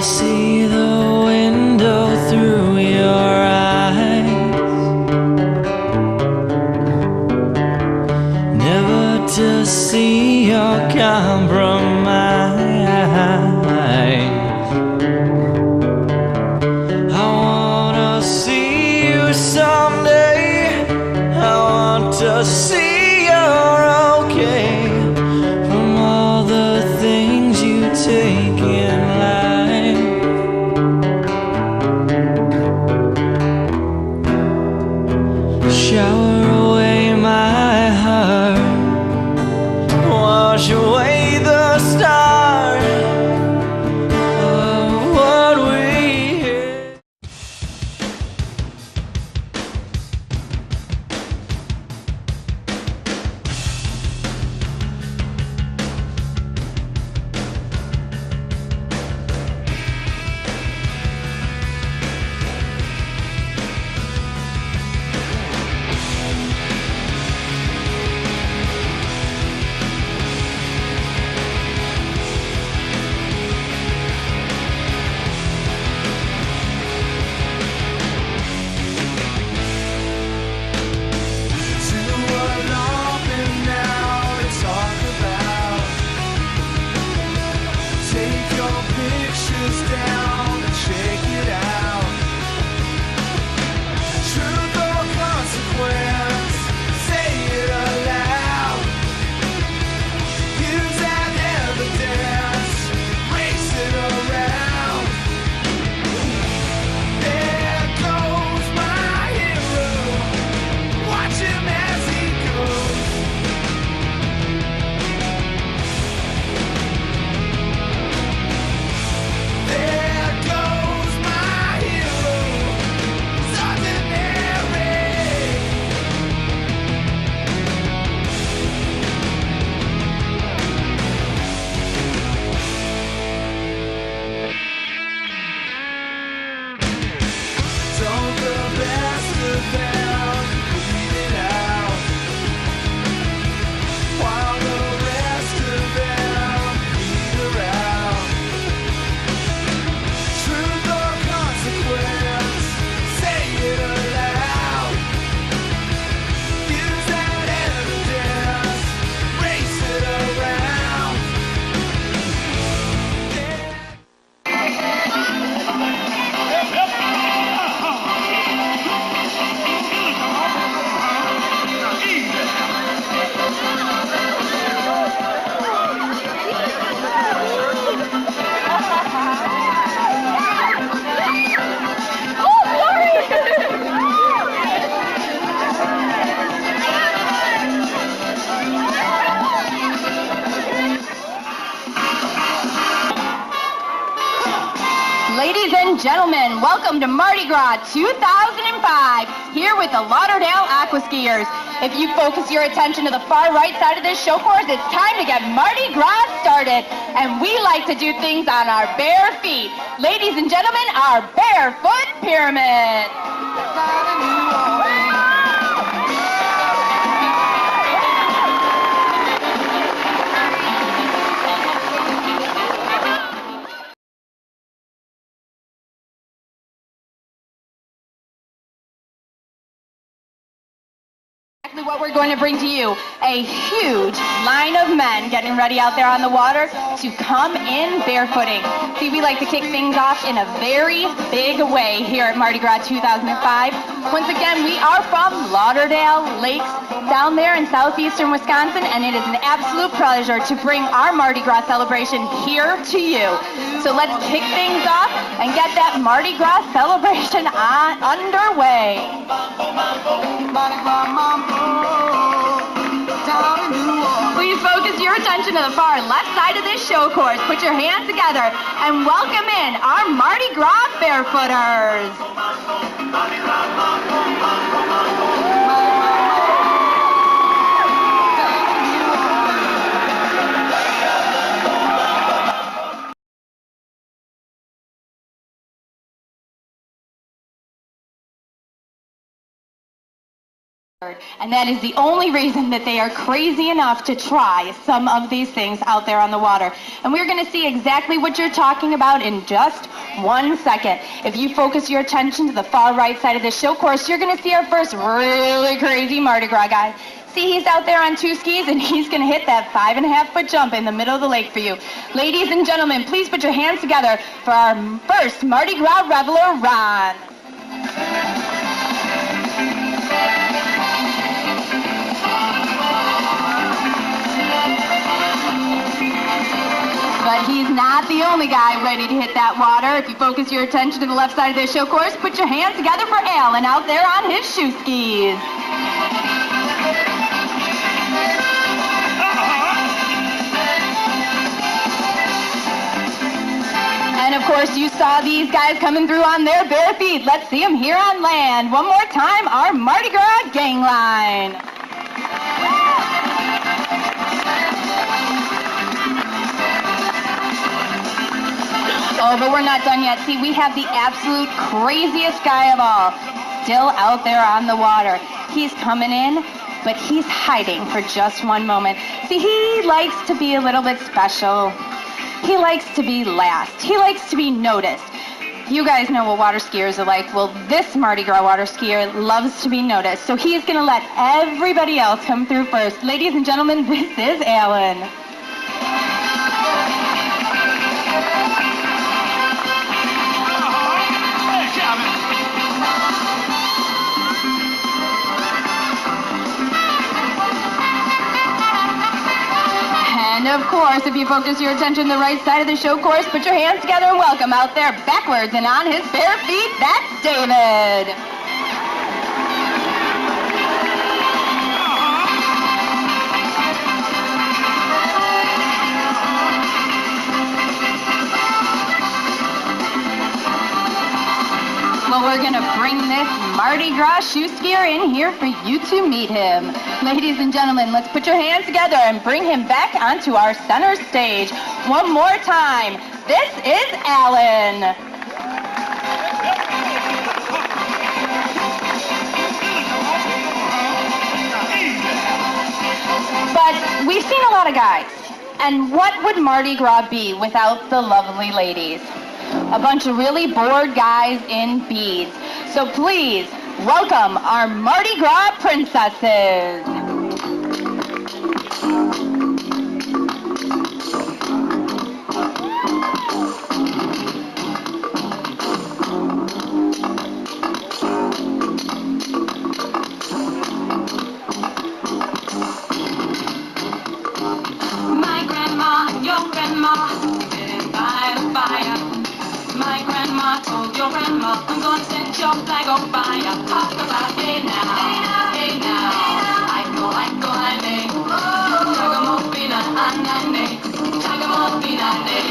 see the window through your eyes, never to see your compromise. I wanna see you someday, I want to see you're okay from all the things you take in life. Shower away my heart, wash away the start of what we had. Ladies and gentlemen, welcome to Mardi Gras 2005, here with the Lauderdale Aqua Skiers. If you focus your attention to the far right side of this show course, it's time to get Mardi Gras started. And we like to do things on our bare feet. Ladies and gentlemen, our barefoot pyramid. What we're going to bring to you, a huge line of men getting ready out there on the water to come in barefooting. See, we like to kick things off in a very big way here at Mardi Gras 2005. Once again, we are from Lauderdale Lakes down there in southeastern Wisconsin, and it is an absolute pleasure to bring our Mardi Gras celebration here to you. So let's kick things off and get that Mardi Gras celebration underway. Please focus your attention to the far left side of this show course. Put your hands together and welcome in our Mardi Gras barefooters. And that is the only reason that they are crazy enough to try some of these things out there on the water. And we're going to see exactly what you're talking about in just 1 second. If you focus your attention to the far right side of the show course, you're going to see our first really crazy Mardi Gras guy. See, he's out there on 2 skis, and he's going to hit that 5.5-foot jump in the middle of the lake for you. Ladies and gentlemen, please put your hands together for our first Mardi Gras reveler, Ron. But he's not the only guy ready to hit that water. If you focus your attention to the left side of the show course, put your hands together for Alan out there on his shoe skis. And of course, you saw these guys coming through on their bare feet. Let's see them here on land. One more time, our Mardi Gras gang line. Oh, but we're not done yet. See, we have the absolute craziest guy of all still out there on the water. He's coming in, but he's hiding for just one moment. See, he likes to be a little bit special. He likes to be last. He likes to be noticed. You guys know what water skiers are like. Well, this Mardi Gras water skier loves to be noticed. So he's going to let everybody else come through first. Ladies and gentlemen, this is Alan. And of course, if you focus your attention to the right side of the show course, put your hands together and welcome out there backwards and on his bare feet, that's David. Well, we're going to bring this Mardi Gras shoe skier in here for you to meet him. Ladies and gentlemen, let's put your hands together and bring him back onto our center stage. One more time. This is Alan. But we've seen a lot of guys. And what would Mardi Gras be without the lovely ladies? A bunch of really bored guys in beads. So please, welcome our Mardi Gras princesses. My grandma and your grandma sitting by the fire. My grandma told your grandma, I'm gonna set your flag on fire. Talk about hey now, hey now. Aiko, ane. Chagamopina, anane. Chagamopina, ane.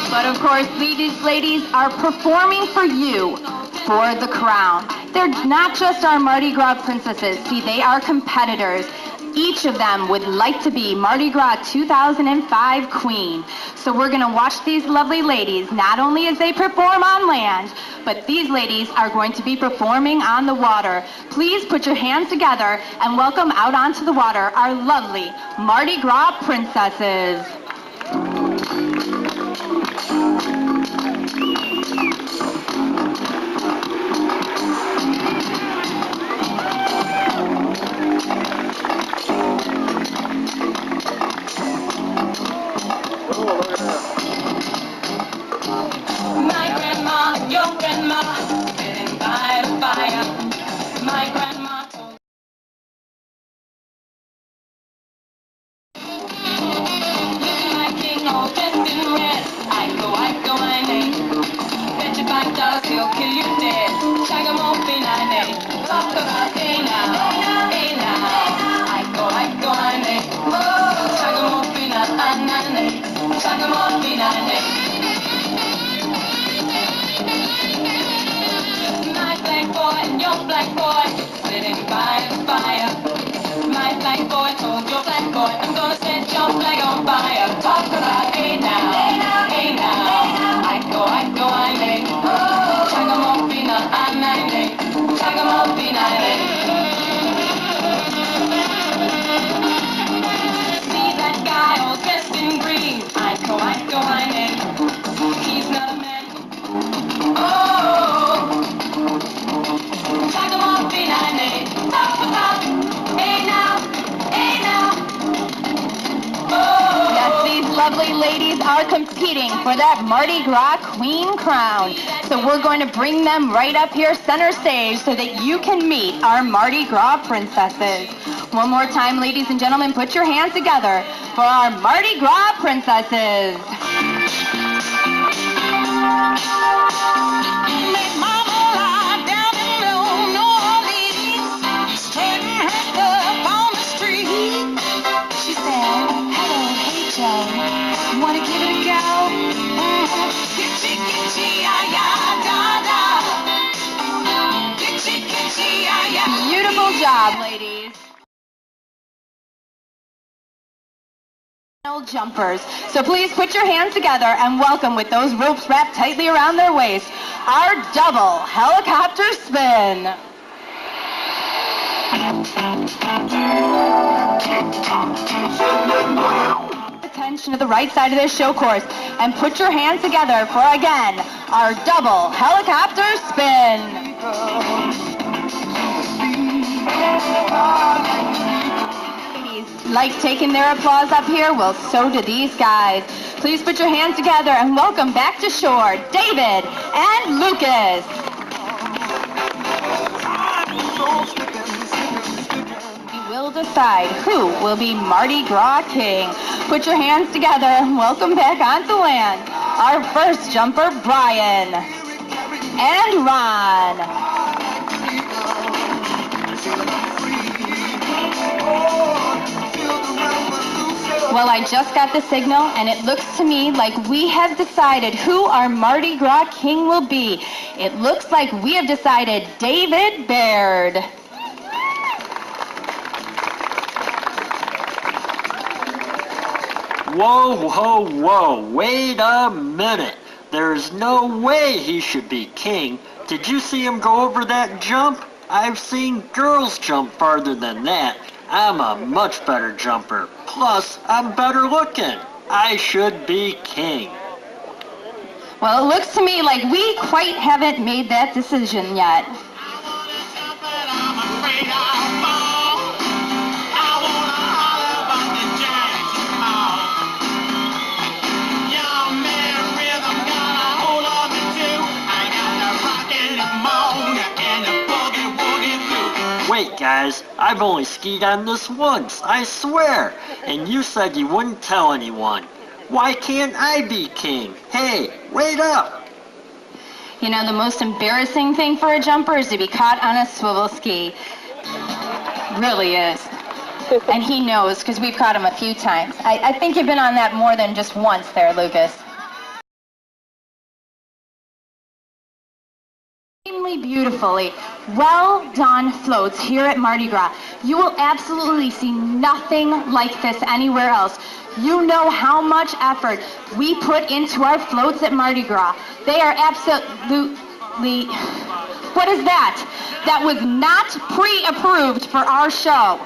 But of course, these ladies are performing for you for the crown. They're not just our Mardi Gras princesses. See, they are competitors. Each of them would like to be Mardi Gras 2005 queen. So we're going to watch these lovely ladies, not only as they perform on land, but these ladies are going to be performing on the water. Please put your hands together and welcome out onto the water our lovely Mardi Gras princesses. My grandma and your grandma sitting by the fire. My grandma told looking like king all dressed in red. Aiko, ane. Bet your $5 he'll kill you dead. Chagamopina, ane. Talk about hey now, hey now. Aiko, ane. Chagamopina, anane. Chagamopina, ane. My black boy and your black boy sitting by the fire. My black boy told your black boy, I'm gonna set your flag on fire. Talk about hey now, hey now. Aiko, ane. Chagamopina, anane. Chagamopina, ane. lovely ladies are competing for that Mardi Gras Queen crown. So we're going to bring them right up here center stage so that you can meet our Mardi Gras princesses. One more time, ladies and gentlemen, put your hands together for our Mardi Gras princesses. Wanna give it a go? Gitchy, gitchy, Gitchy, gitchy, Beautiful job, ladies. Jumpers. So please put your hands together and welcome, with those ropes wrapped tightly around their waist, our double helicopter spin. Attention to the right side of this show course and put your hands together for, again, our double helicopter spin. Ladies like taking their applause up here? Well, so do these guys. Please put your hands together and welcome back to shore David and Lucas. We'll decide who will be Mardi Gras King. Put your hands together and welcome back onto land our first jumper, Brian and Ron. Well, I just got the signal, and it looks to me like we have decided who our Mardi Gras King will be. It looks like we have decided David Baird. Whoa, whoa, whoa, wait a minute. There's no way he should be king. Did you see him go over that jump? I've seen girls jump farther than that. I'm a much better jumper. Plus, I'm better looking. I should be king. Well, it looks to me like we quite haven't made that decision yet. Wait, guys, I've only skied on this once, I swear. And you said you wouldn't tell anyone. Why can't I be king? Hey, wait up. You know, the most embarrassing thing for a jumper is to be caught on a swivel ski. Really is. And he knows, because we've caught him a few times. I think you've been on that more than just once there, Lucas. Beautifully well done floats here at Mardi Gras. You will absolutely see nothing like this anywhere else. You know how much effort we put into our floats at Mardi Gras. They are absolutely... What is that? That was not pre-approved for our show.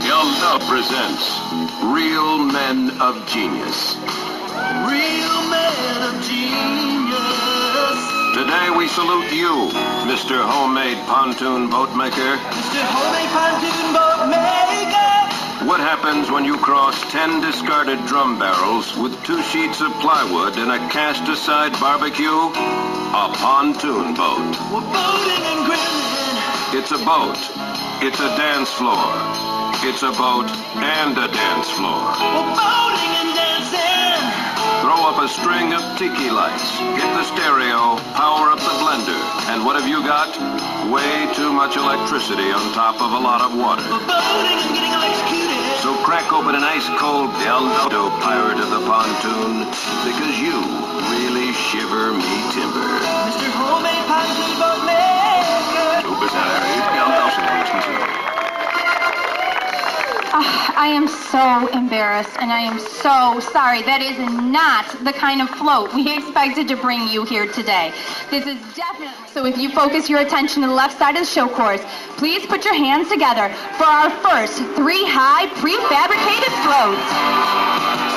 Yelda presents Real Men of Genius. Real men of genius. Today we salute you, Mr. Homemade Pontoon Boat Maker. Mr. Homemade Pontoon Boat Maker. What happens when you cross 10 discarded drum barrels with 2 sheets of plywood and a cast-aside barbecue? A pontoon boat. We're boating and grilling. It's a boat. It's a dance floor. It's a boat and a dance floor. We're boating and dancing. Throw up a string of tiki lights, hit the stereo, power up the blender, and what have you got? Way too much electricity on top of a lot of water. We're boating and getting electrocuted. So crack open an ice-cold El Dodo Pirate of the Pontoon, because you really shiver me timber. Mr. Homemade Pontoon Boat Maker. I am so embarrassed, and I am so sorry. That is not the kind of float we expected to bring you here today. This is definitely... So if you focus your attention to the left side of the show course, please put your hands together for our first 3 high prefabricated floats.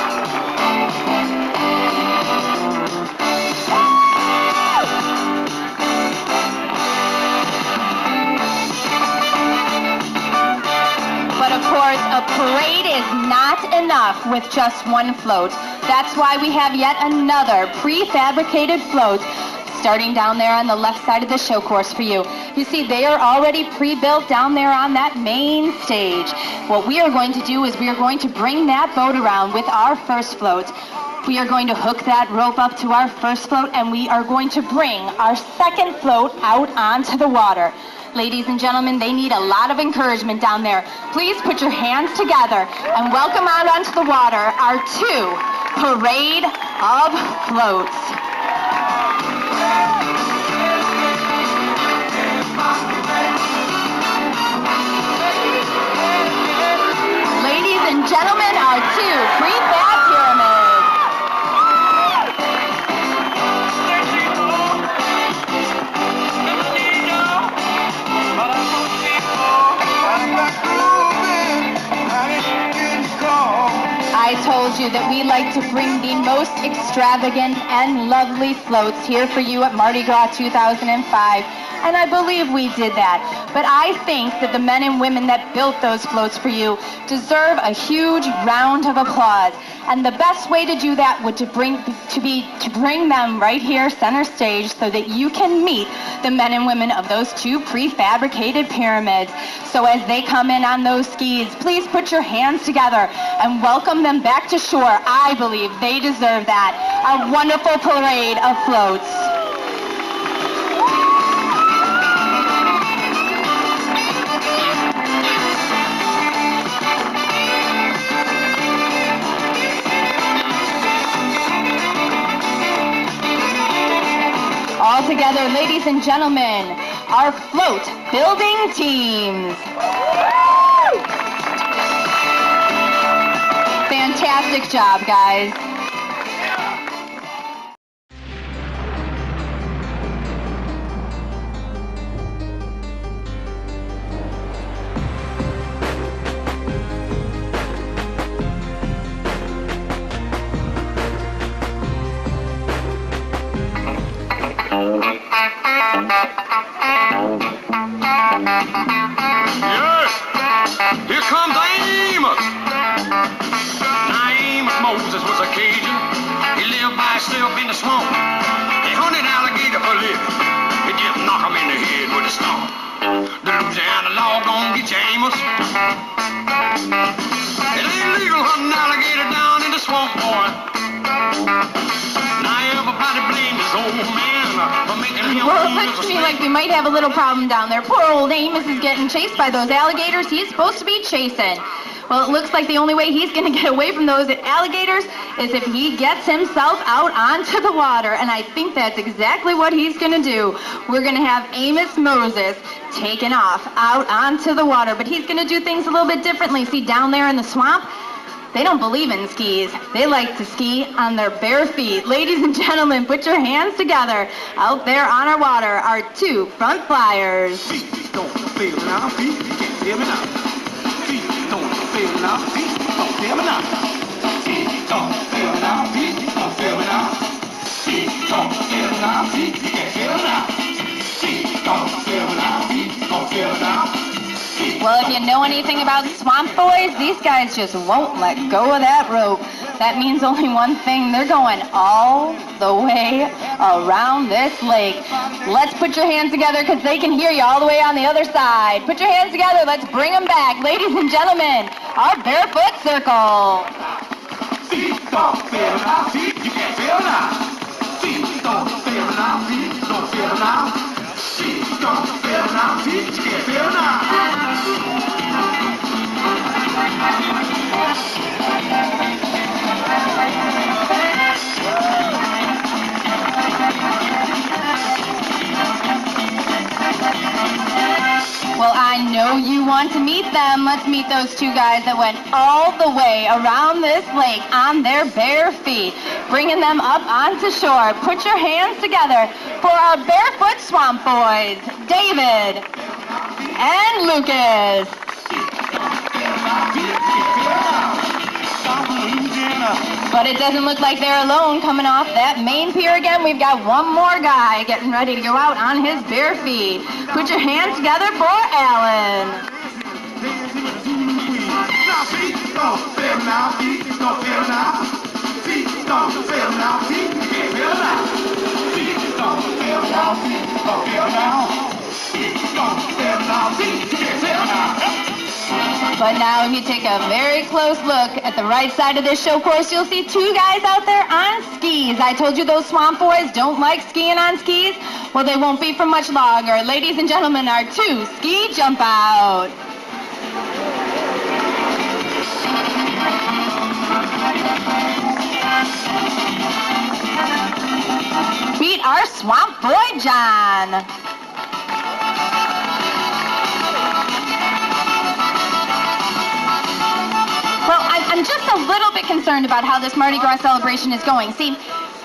But of course, a a parade is not enough with just one float. That's why we have yet another prefabricated float starting down there on the left side of the show course for you. You see, they are already pre-built down there on that main stage. What we are going to do is we are going to bring that boat around with our first float. We are going to hook that rope up to our first float, and we are going to bring our second float out onto the water. Ladies and gentlemen, they need a lot of encouragement down there. Please put your hands together and welcome out onto the water our two parade of floats. Ladies and gentlemen, our two prefab pyramids. I told you that we like to bring the most extravagant and lovely floats here for you at Mardi Gras 2005. And I believe we did that. But I think that the men and women that built those floats for you deserve a huge round of applause. And the best way to do that would to bring them right here center stage so that you can meet the men and women of those two prefabricated pyramids. So as they come in on those skis, please put your hands together and welcome them back to shore. I believe they deserve that. A wonderful parade of floats. All together, ladies and gentlemen, our float building teams. Fantastic job, guys. Yes! Here comes Amos! Now, Amos Moses was a Cajun. He lived by himself in the swamp. He hunted alligator for a living. He just knock him in the head with a stump. The Louisiana law gon' get you, Amos. It ain't legal hunting alligator down in the swamp, boy. Now everybody blames this old man for making him Well, it looks to me like we might have a little problem down there. Poor old Amos is getting chased by those alligators he's supposed to be chasing. Well, it looks like the only way he's going to get away from those alligators is if he gets himself out onto the water. And I think that's exactly what he's going to do. We're going to have Amos Moses taken off out onto the water. But he's going to do things a little bit differently. See, down there in the swamp, they don't believe in skis. They like to ski on their bare feet. Ladies and gentlemen, put your hands together. Out there on our water, our two front flyers. Feet don't feel now, feet, you can't feel me now. Feet don't feel now, feet don't feel me now. Feet don't feel now, feet don't feel me now. Feet don't feel now, feet, you can't feel me now. Feet don't feel now, feet don't feel me now. Well, if you know anything about swamp boys, these guys just won't let go of that rope. That means only one thing. They're going all the way around this lake. Let's put your hands together because they can hear you all the way on the other side. Put your hands together. Let's bring them back. Ladies and gentlemen, our barefoot circle. Feet don't feel now, feet, you can't feel now. Feet don't feel now, feet don't feel now. Feet don't feel now, feet, you can't feel now. Well, I know you want to meet them. Let's meet those two guys that went all the way around this lake on their bare feet, bringing them up onto shore. Put your hands together for our barefoot swamp boys, David and Lucas. But it doesn't look like they're alone coming off that main pier again. We've got one more guy getting ready to go out on his bare feet. Put your hands together for Alan. now, feet don't feel now. Feet don't feel now, feet can't feel now. Feet don't feel now, feet don't feel now. Feet don't feel now, feet can't feel now. But now if you take a very close look at the right side of this show course, you'll see two guys out there on skis. I told you those swamp boys don't like skiing on skis. Well, they won't be for much longer. Ladies and gentlemen, our two ski jump out. Meet our swamp boy, John. I'm just a little bit concerned about how this Mardi Gras celebration is going. See,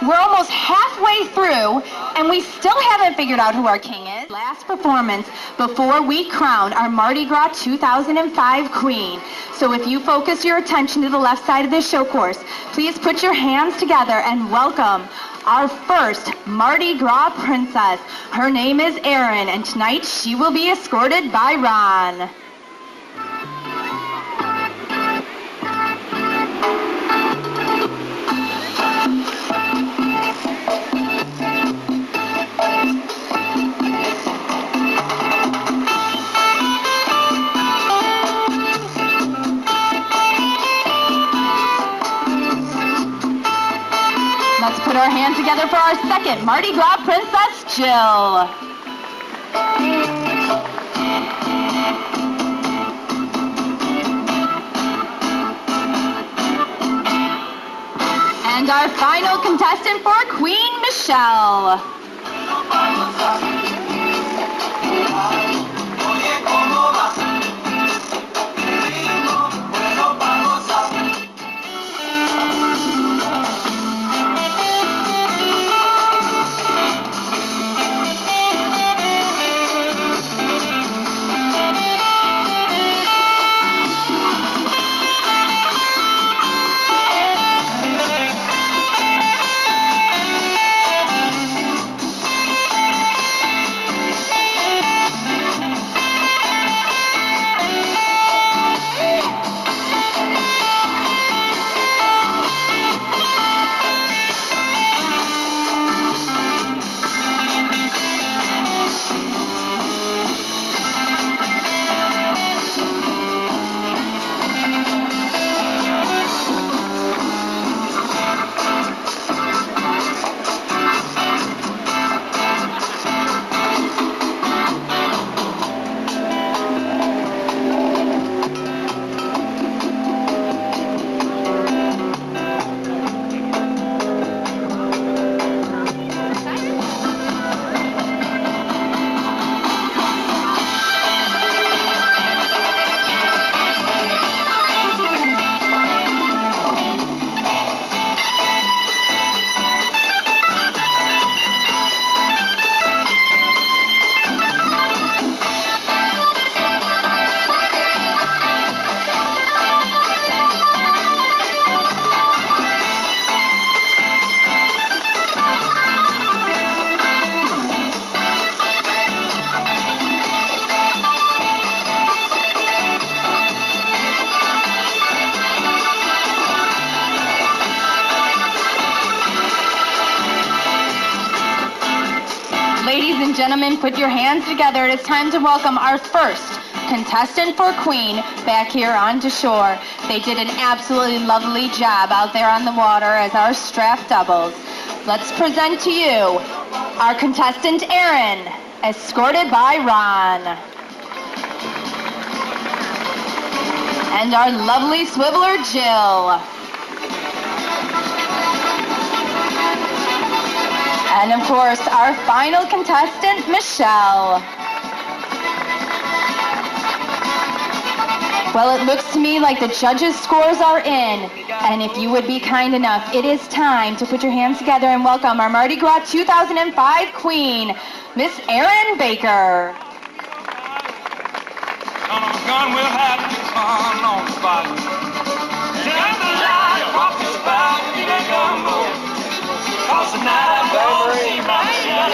we're almost halfway through, and we still haven't figured out who our king is. Last performance before we crown our Mardi Gras 2005 queen. So if you focus your attention to the left side of this show course, please put your hands together and welcome our first Mardi Gras princess. Her name is Erin, and tonight she will be escorted by Ron. Let's put our hands together for our second Mardi Gras princess, Jill. And our final contestant for Queen, Michelle. Ladies and gentlemen, put your hands together. It is time to welcome our first contestant for Queen back here onto shore. They did an absolutely lovely job out there on the water as our strap doubles. Let's present to you our contestant Erin, escorted by Ron. And our lovely swiveler Jill. And of course, our final contestant, Michelle. Well, it looks to me like the judges' scores are in. And if you would be kind enough, it is time to put your hands together and welcome our Mardi Gras 2005 Queen, Miss Erin Baker. Gun will have to fun on the spot. Turn the light off the spout, you ain't gonna move. Cause tonight I'm gonna see my shot.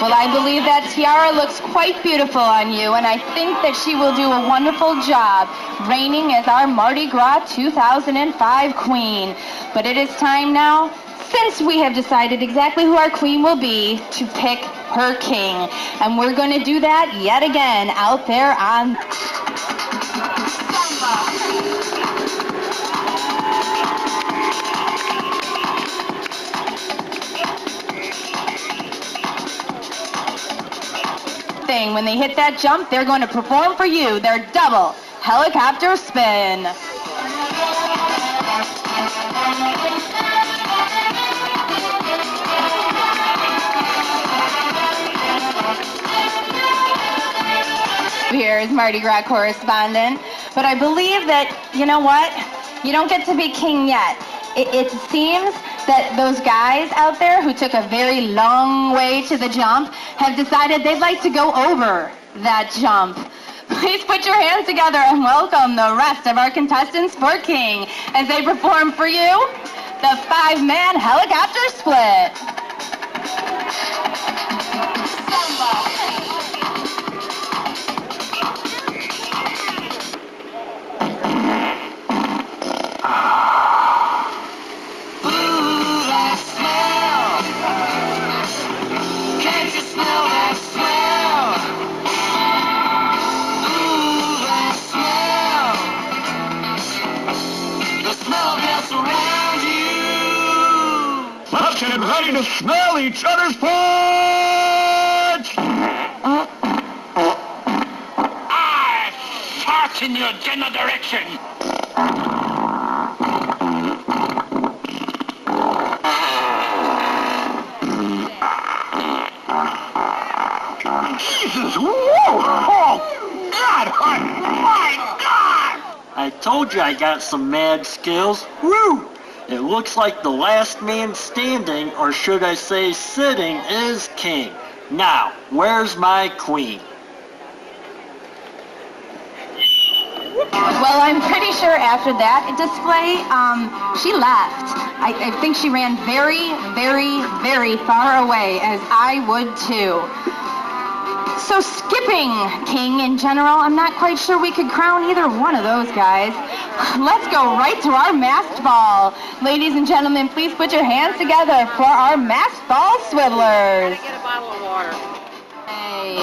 Well, I I believe that tiara looks quite beautiful on you, and I think that she will do a wonderful job reigning as our Mardi Gras 2005 queen. But it is time now, since we have decided exactly who our queen will be, to pick her king. And we're going to do that yet again out there on thing. When they hit that jump, they're going to perform for you their double helicopter spin. Here is Mardi Gras correspondent, but I believe that, you know what, you don't get to be king yet. It seems that those guys out there who took a very long way to the jump have decided they'd like to go over that jump. Please put your hands together and welcome the rest of our contestants for king as they perform for you the 5-man helicopter split. Let's get ready to smell each other's farts! I fart in your general direction. Jesus, whoa! Oh, God, my God! I told you I got some mad skills. Woo! It looks like the last man standing, or should I say sitting, is king. Now, where's my queen? Well, I'm pretty sure after that display, she left. I think she ran very, very, very far away, as I would too. So skipping king in general, I'm not quite sure we could crown either one of those guys. Let's go right to our masked ball. Ladies and gentlemen, please put your hands together for our masked ball swivelers. Get a bottle of water. Hey.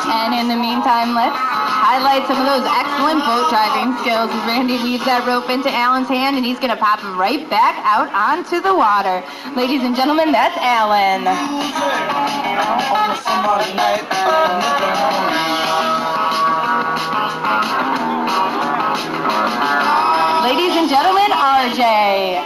And in the meantime, let's highlight some of those excellent boat driving skills as Randy weaves that rope into Alan's hand, and he's going to pop him right back out onto the water. Ladies and gentlemen, that's Alan. Ladies and gentlemen, RJ.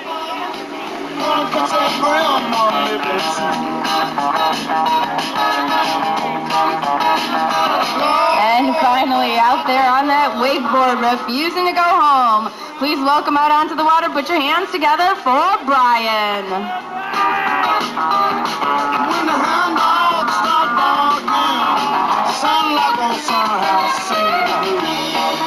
And finally, out there on that wakeboard, refusing to go home. Please welcome out onto the water. Put your hands together for Brian. When the hound dogs start barking, sound like a summer house singing the blues.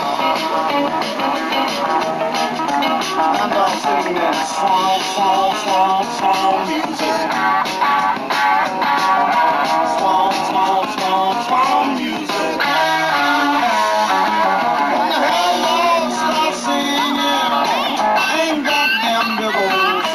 Hound dogs singing that swamp, swamp, swamp, swamp music. Swamp, swamp, swamp, swamp music. When the hound dogs start singing, ain't got them big old blues.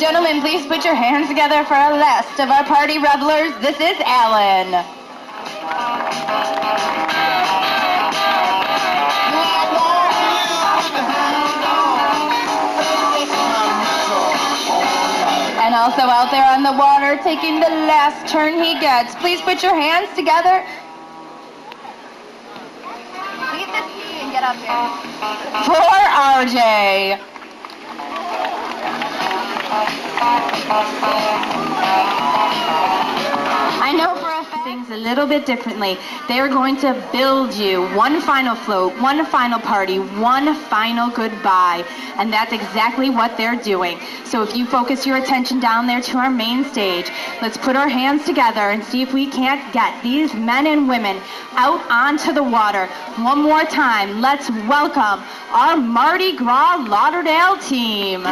gentlemen, please put your hands together for our last of our party revelers. This is Alan. And also out there on the water, taking the last turn he gets. Please put your hands together. Leave the ski and get up there. For RJ. I know for a fact things a little bit differently. They're going to build you one final float, one final party, one final goodbye. And that's exactly what they're doing. So if you focus your attention down there to our main stage, let's put our hands together and see if we can't get these men and women out onto the water. One more time, let's welcome our Mardi Gras Lauderdale team.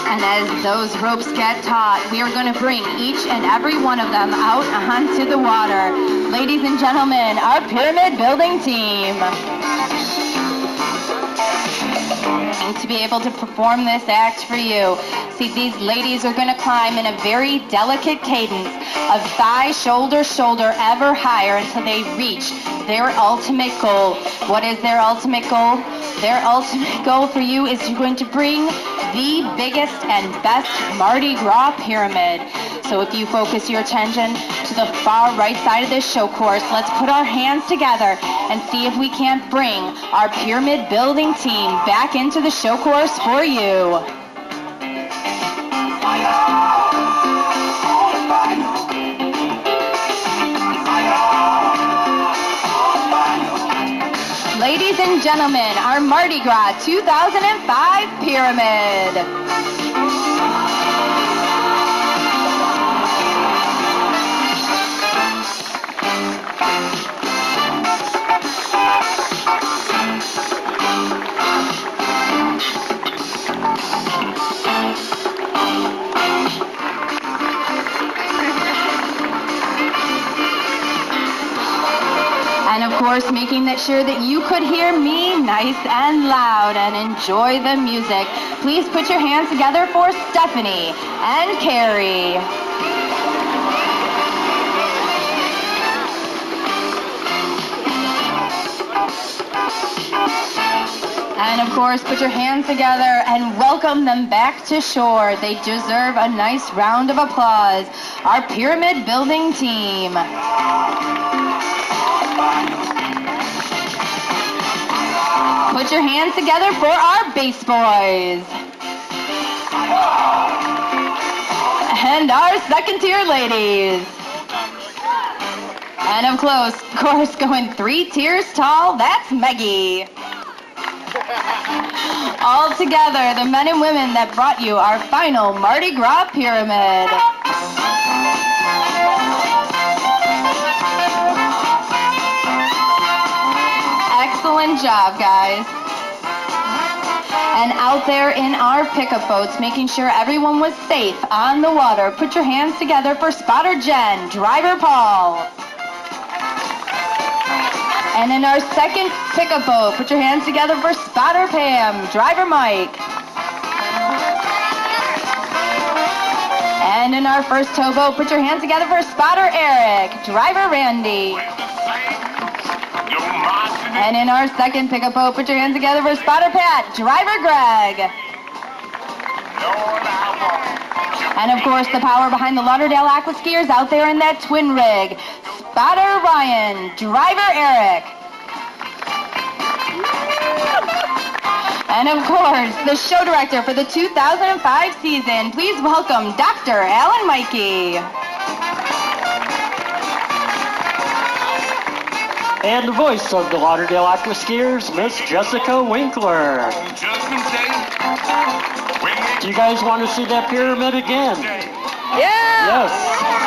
And as those ropes get taut, we are going to bring each and every one of them out onto the water. Ladies and gentlemen, our pyramid building team. To be able to perform this act for you. See, these ladies are going to climb in a very delicate cadence of thigh, shoulder, shoulder, ever higher until they reach their ultimate goal. What is their ultimate goal? Their ultimate goal for you is you're going to bring the biggest and best Mardi Gras pyramid. So if you focus your attention to the far right side of this show course, let's put our hands together and see if we can't bring our pyramid building team back into the show course for you. Ladies and gentlemen, our Mardi Gras 2005 pyramid. And of course, making sure that you could hear me nice and loud and enjoy the music. Please put your hands together for Stephanie and Carrie. And of course, put your hands together and welcome them back to shore. They deserve a nice round of applause. Our pyramid building team. Put your hands together for our bass boys. And our second tier ladies. And of course, going 3 tiers tall, that's Maggie. All together, the men and women that brought you our final Mardi Gras pyramid. Excellent job, guys. And out there in our pickup boats, making sure everyone was safe on the water. Put your hands together for spotter Jen, driver Paul. And in our second pickup boat, put your hands together for spotter Pam, driver Mike. And in our first towboat, put your hands together for spotter Eric, driver Randy. And in our second pickup boat, put your hands together for spotter Pat, driver Greg. And of course, the power behind the Lauderdale Aqua Skiers out there in that twin rig. Spotter Ryan, driver Eric. And of course, the show director for the 2005 season. Please welcome Dr. Alan Mikey. And the voice of the Lauderdale Aqua Skiers, Miss Jessica Winkler. Do you guys want to see that pyramid again? Yeah! Yes.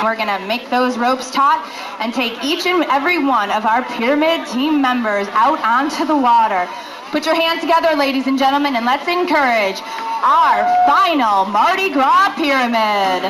We're going to make those ropes taut and take each and every one of our pyramid team members out onto the water. Put your hands together, ladies and gentlemen, and let's encourage our final Mardi Gras pyramid.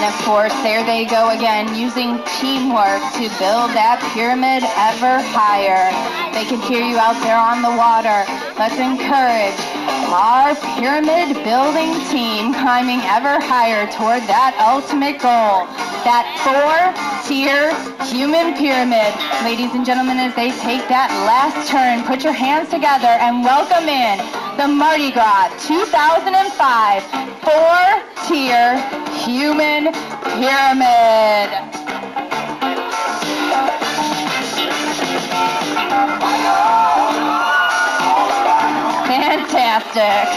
of course, there they go again, using teamwork to build that pyramid ever higher. They can hear you out there on the water. Let's encourage our pyramid building team climbing ever higher toward that ultimate goal, that 4-tier human pyramid. Ladies and gentlemen, as they take that last turn, put your hands together and welcome in the Mardi Gras 2005 4-tier human pyramid. Fantastic.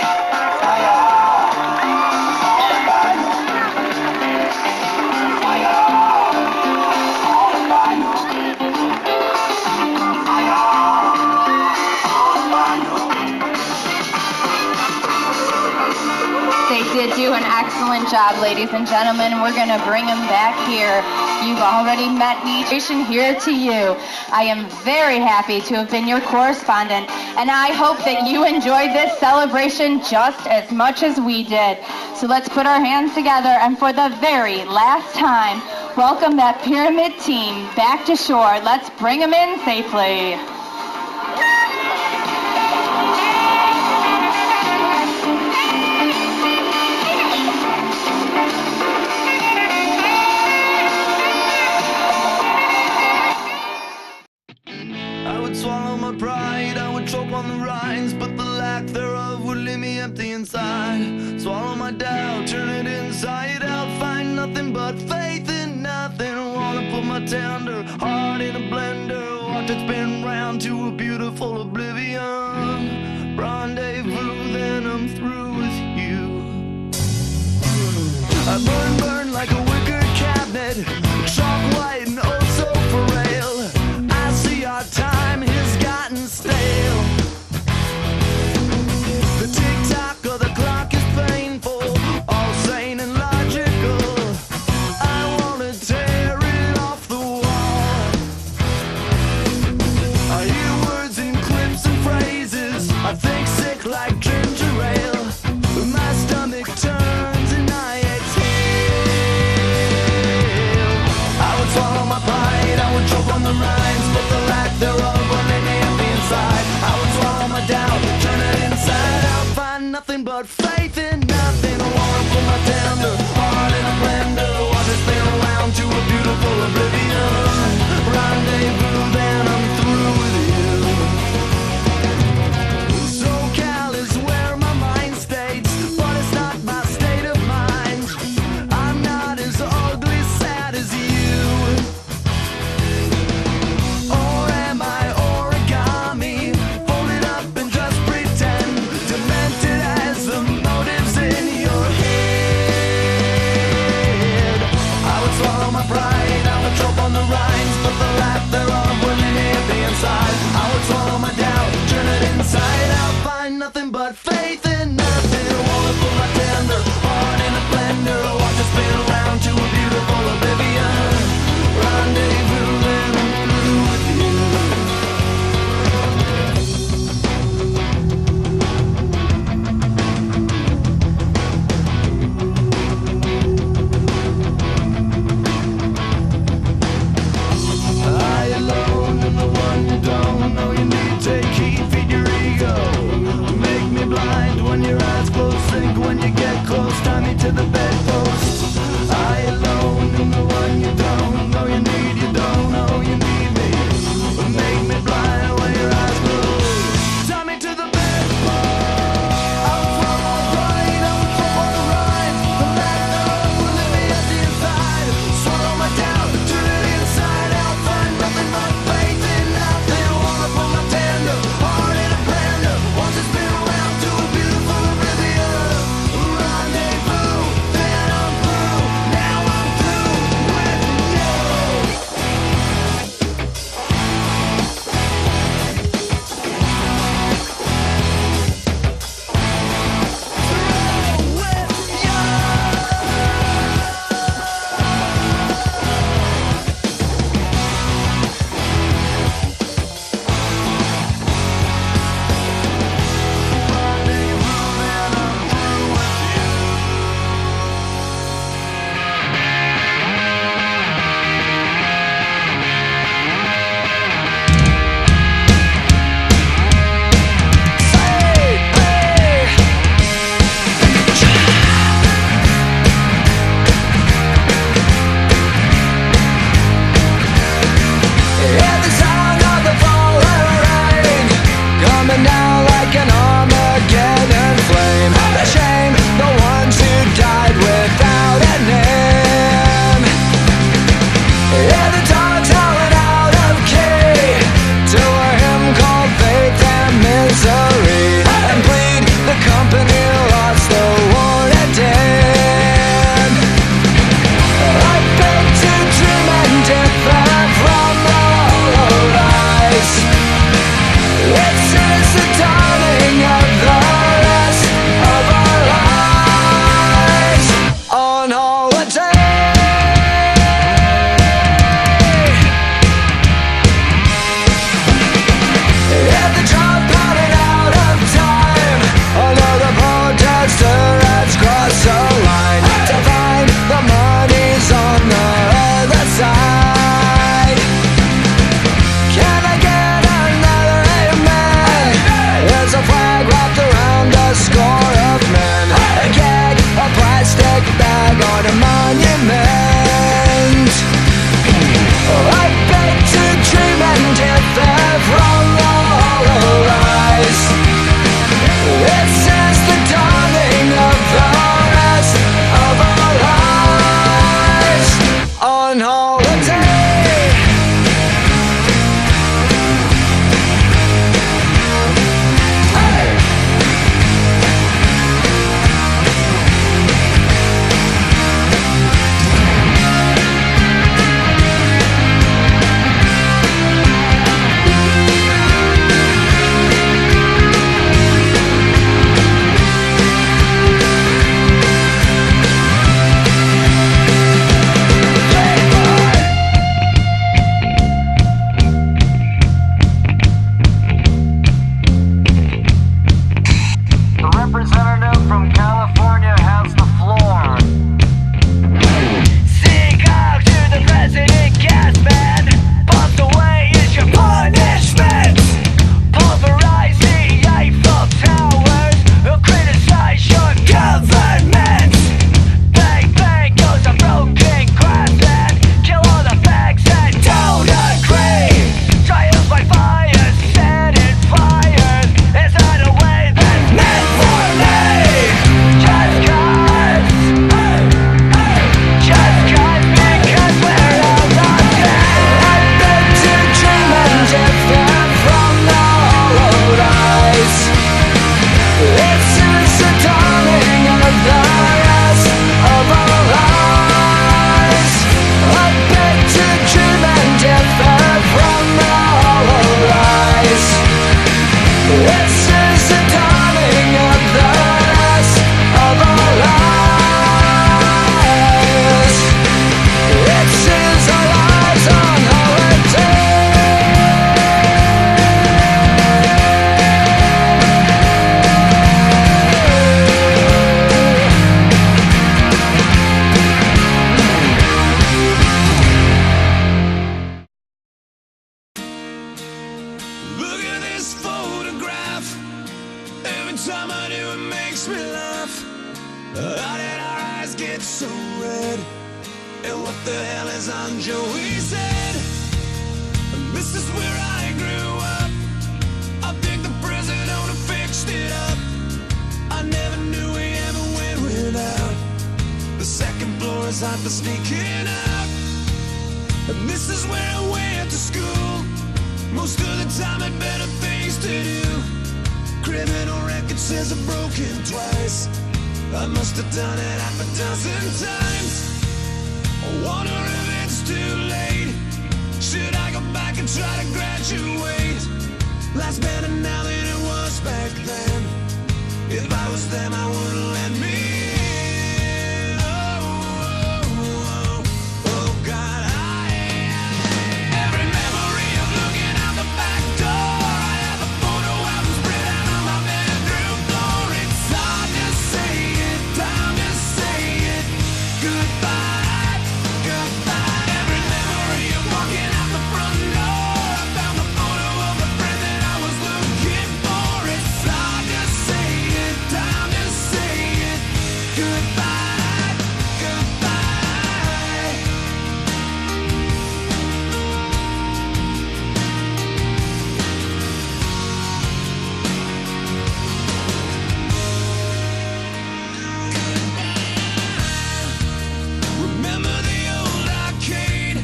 They did do an excellent job, ladies and gentlemen. We're going to bring them back here. You've already met me. Here to you. I am very happy to have been your correspondent, and I hope that you enjoyed this celebration just as much as we did. So let's put our hands together and for the very last time, welcome that pyramid team back to shore. Let's bring them in safely. Swallow my pride, I would choke on the rinds, but the lack thereof would leave me empty inside. Swallow my doubt, turn it inside out, find nothing but faith in nothing. Wanna put my tender heart in a blender, watch it spin round to a beautiful oblivion. Rendezvous, then I'm through with you. I burn like a wicker cabinet, chalk white and oh so frail. I see our time has gotten stale. The tick-tock of the clock is painful, all sane and logical. I wanna tear it off the wall. I hear words in clips and phrases, I think sick like ginger ale. red. And what the hell is on Joey's head? And this is where I grew up. I think the president owner fixed it up. I never knew we ever went without. The second floor is hot for sneaking out. And this is where I went to school. Most of the time had better things to do. Criminal record says I've broken twice. I must have done it half a dozen times. I wonder if it's too late. Should I go back and try to graduate? Life's better now than it was back then. If I was them, I wouldn't let me in. Oh, God, every memory of looking out the back door. I have a photo album spread out on my bedroom floor. It's hard to say it, time to say it. Goodbye, goodbye. Every memory of walking out the front door. I found the photo of the friend that I was looking for. It's hard to say it, time to say it. Goodbye, goodbye. Remember the old arcade?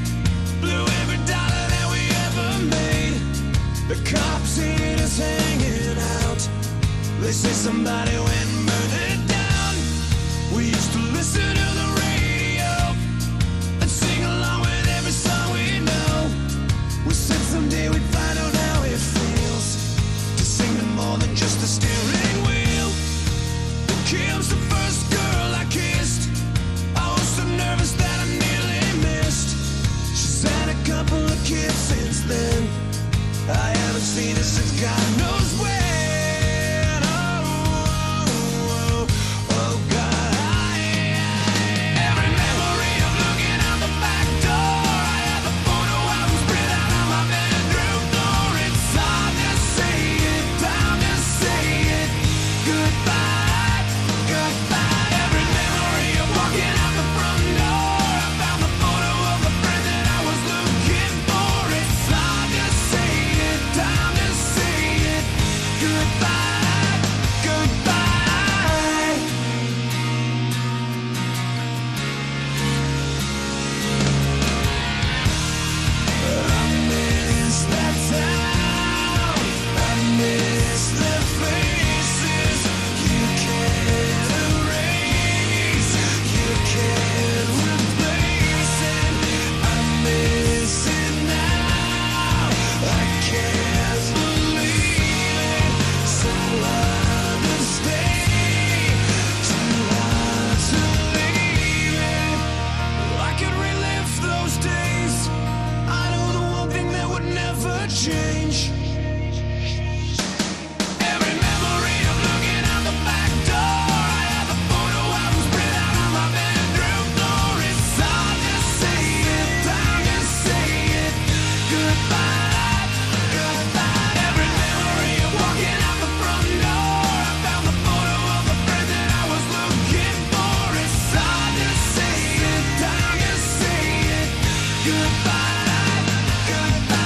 Blew every dollar that we ever made. The cops seen us hanging out. They say somebody went and burned it down. We used to listen to the radio and sing along with every song we know. We said someday we'd find out how it feels to sing to more than just a steering wheel. Kim's the first girl I kissed. I was so nervous that I nearly missed. She's had a couple of kids since then. I haven't seen her since God knows when. Oh, God, every memory of looking out the back door. I have a photo album spread out on my bedroom floor. It's hard to say it, time to say it. Goodbye, goodbye. Every memory of walking out the front door. I found the photo of the friend that I was looking for. It's hard to say it, time to say it. Goodbye, goodbye. I miss that town. I miss the faces. You can't erase. You can't replace it. I miss it now. I can't believe it. So hard to stay. Too hard to leave it. I could relive those days. I know the one thing that would never change. Every memory of looking out the back door. I have a photo album spread out on my bedroom floor. It's hard to say it, time to say it. Goodbye, goodbye. Every memory of walking out the front door. I found the photo of the friend that I was looking for. It's hard to say it, time to say it. Goodbye, goodbye.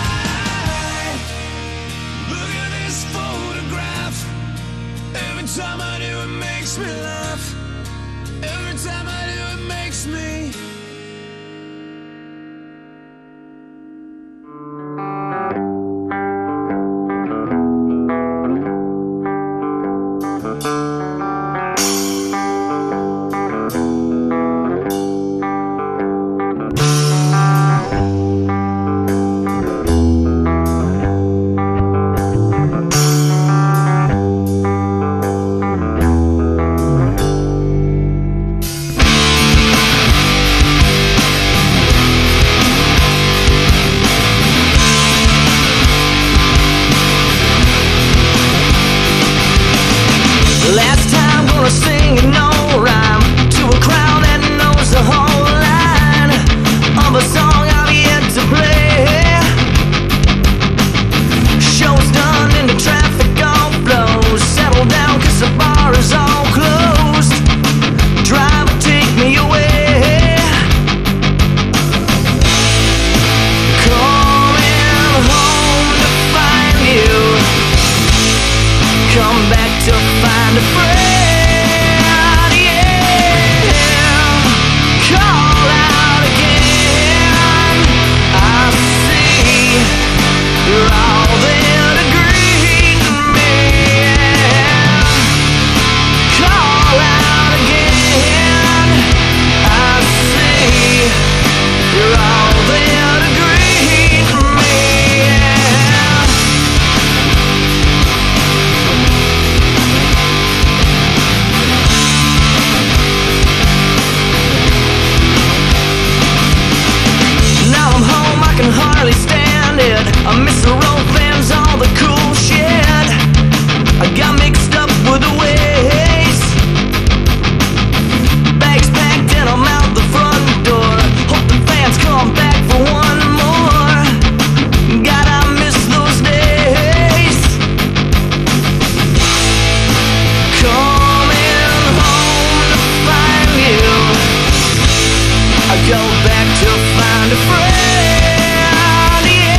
go back to find a friend, yeah.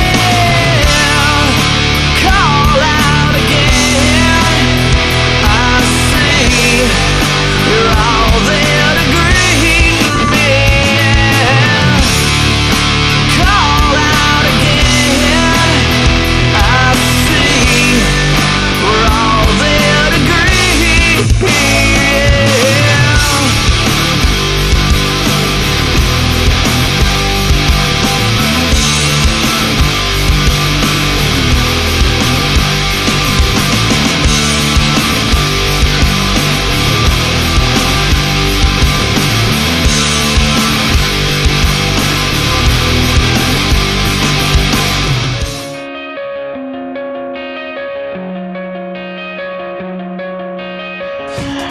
Call out again. I see you're all there to greet me, yeah. Call out again. I see we're all there to greet me, yeah.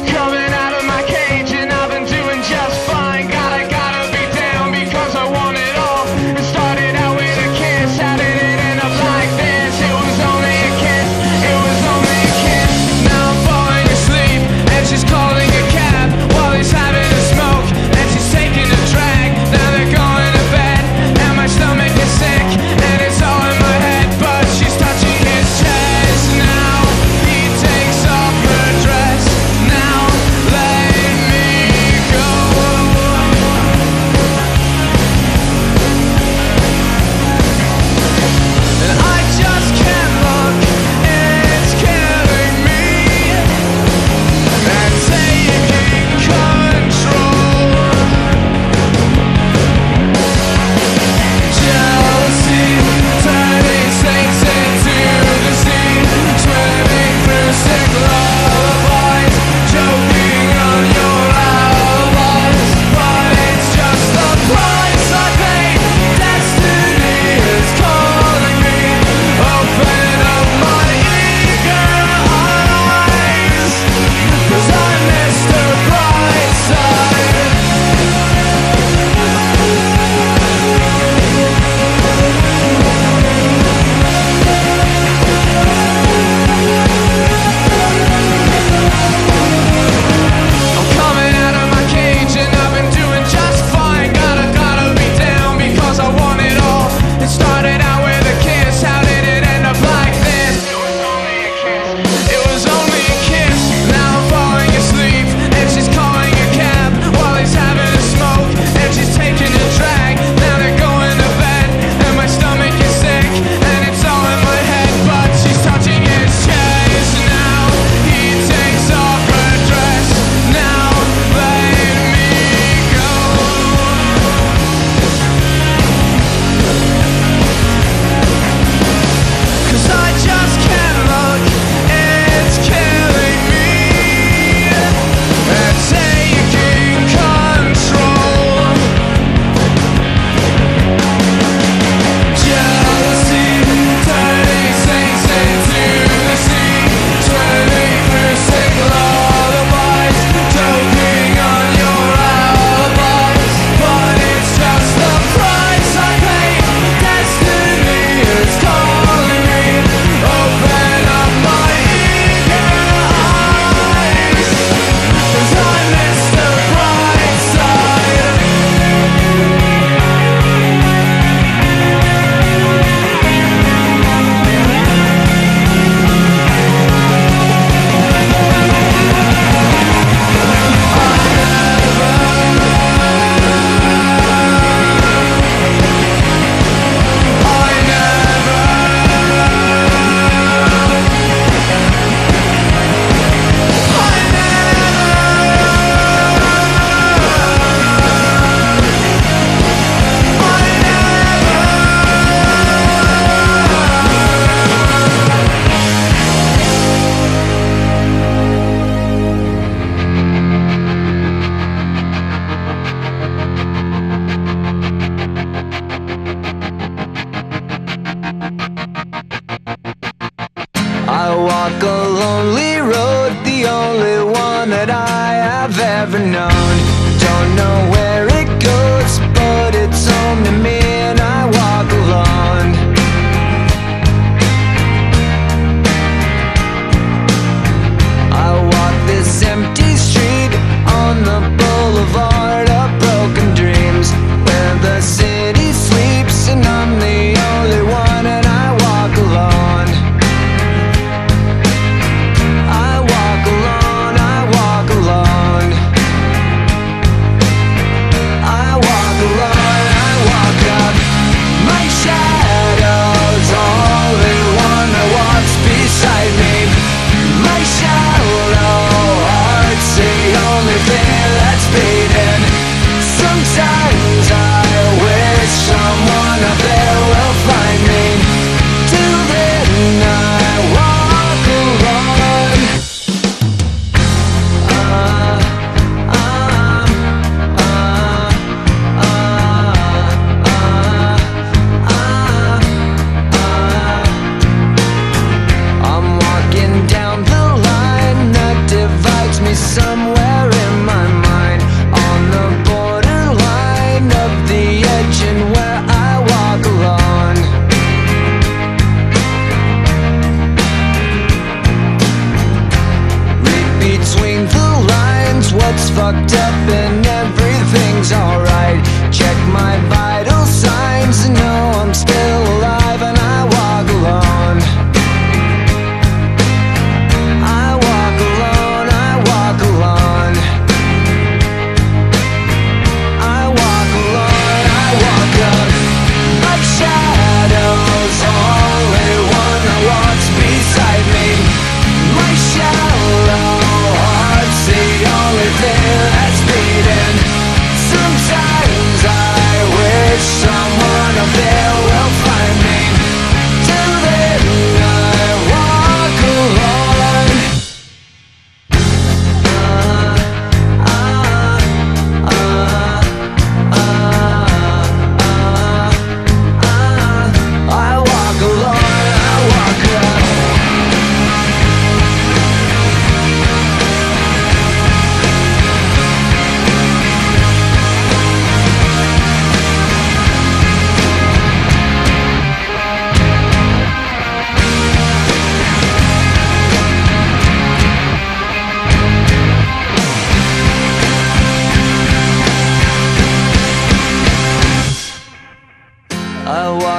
Coming out of my cage and I've been doing just fine. Gotta be down because I want it all. It started out with a kiss, how did it end up like this? It was only a kiss, it was only a kiss. Now I'm falling asleep and she's calling a cab while he's having a smoke and she's taking a drag. Now they're going to bed and my stomach is sick and it's all in my head, but she's touching his chest. Now he takes off her dress. Now let me go. And I just can't look, it's killing me and taking control. Jealousy turning snakes into the sea, swimming through sick lullabies, choking on your alibis. But it's just the price I pay. Destiny is calling me. Open up my eager eyes, 'cause I missed the bright side. I'm coming out of my cage and I've been doing just fine. Gotta be down because I want it all. It started out with a kiss, how did it end up like this? It was only a kiss, it was only a kiss. Now I'm falling asleep and she's calling a cab while he's having a smoke and she's taking a drag. Now they're going to bed and my stomach is sick and it's all in my head, but she's touching his chest. Now he takes off her dress. Now let me go. 'Cause I just can't look, it's killing me and taking control. Jealousy turning snakes into the sea, swimming through sick lullabies, choking on your alibis. But it's just the price I pay. Destiny is calling me. Open up my eager eyes, 'cause I missed the bright side. I walk a lonely road, the only one that I have ever known. Don't know where it goes, but it's home to me and I walk alone. I walk this empty street on the boulevard of broken dreams, where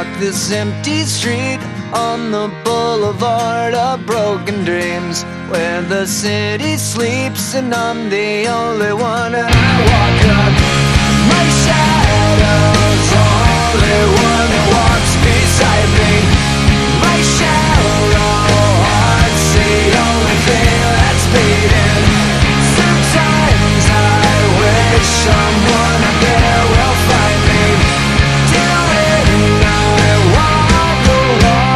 walk this empty street on the boulevard of broken dreams, where the city sleeps and I'm the only one. And I walk up, my shadow's only one that walks beside me. My shallow heart's the only thing that's beating. Sometimes I wish someone out there will find me. Till then I walk alone.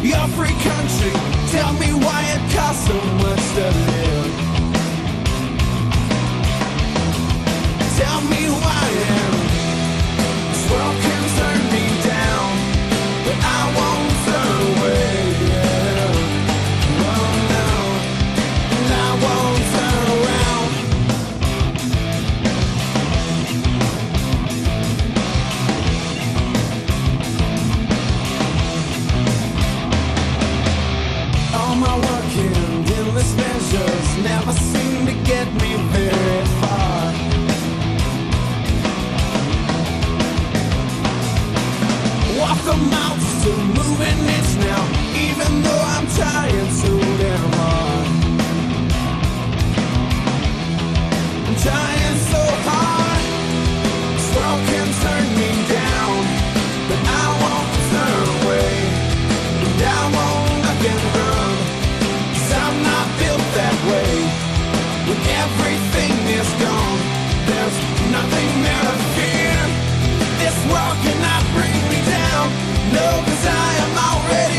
Your free country, tell me why it costs so much to live. Tell me why this world can turn me down, but I won't turn away. Yeah. Oh no, and I won't turn around. All my work and endless measures never seem to get me very far. Walk the mountains to moving it's now, even though I'm trying so damn hard. I'm trying so hard. This world can turn me down, but I won't turn away, and I won't again run. 'Cause I'm not built that way. When everything is gone, there's nothing there to fear. This world cannot bring me down. No, 'cause I am already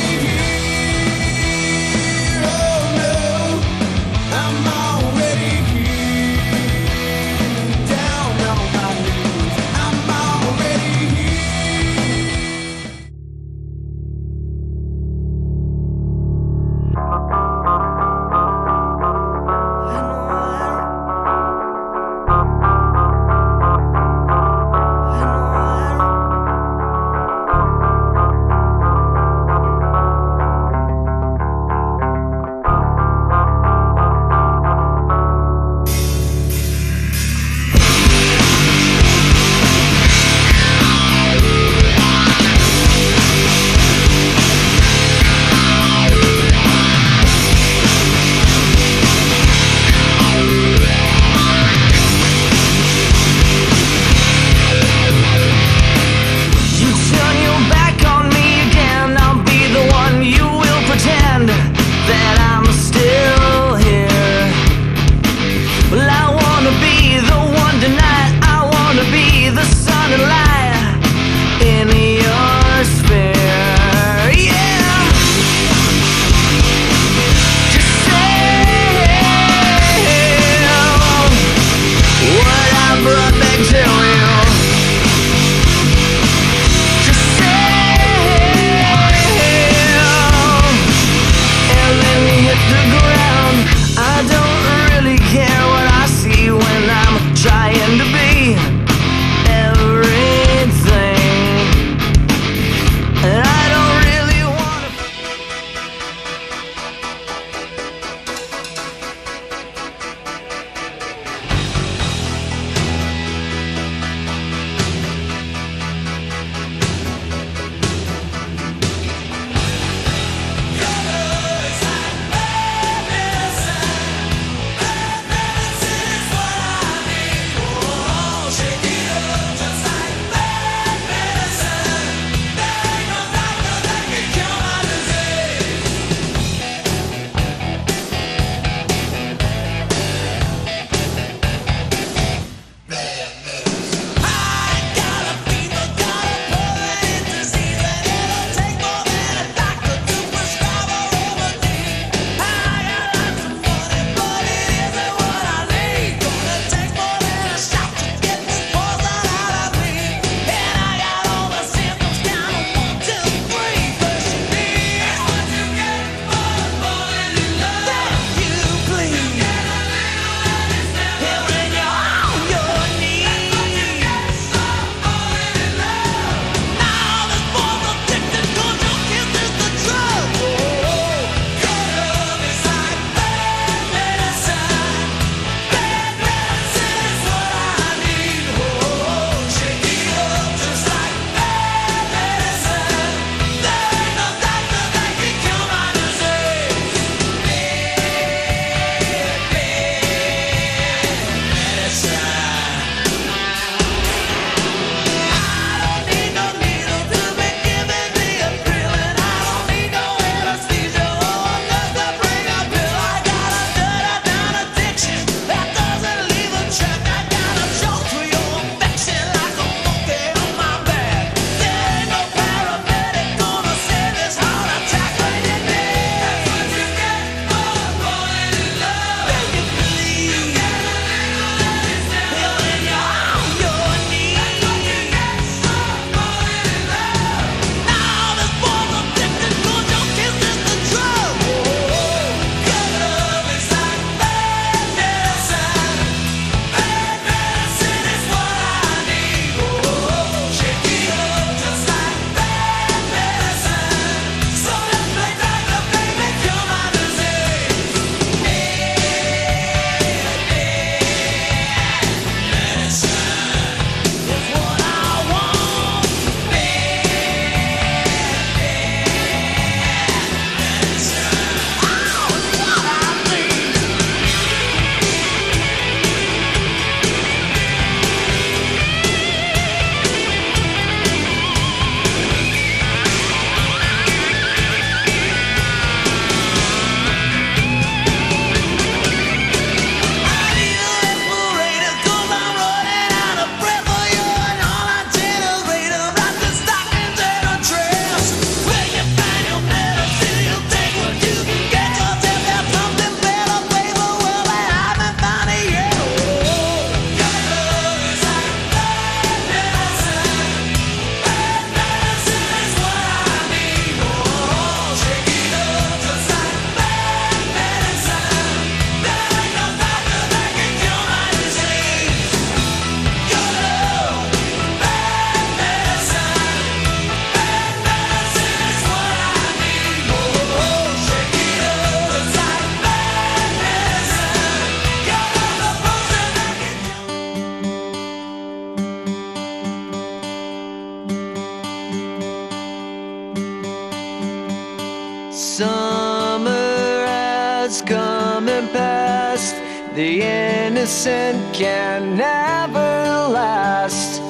Summer has come and passed. The innocent can never last.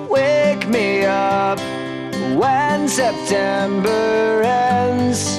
Wake me up when September ends.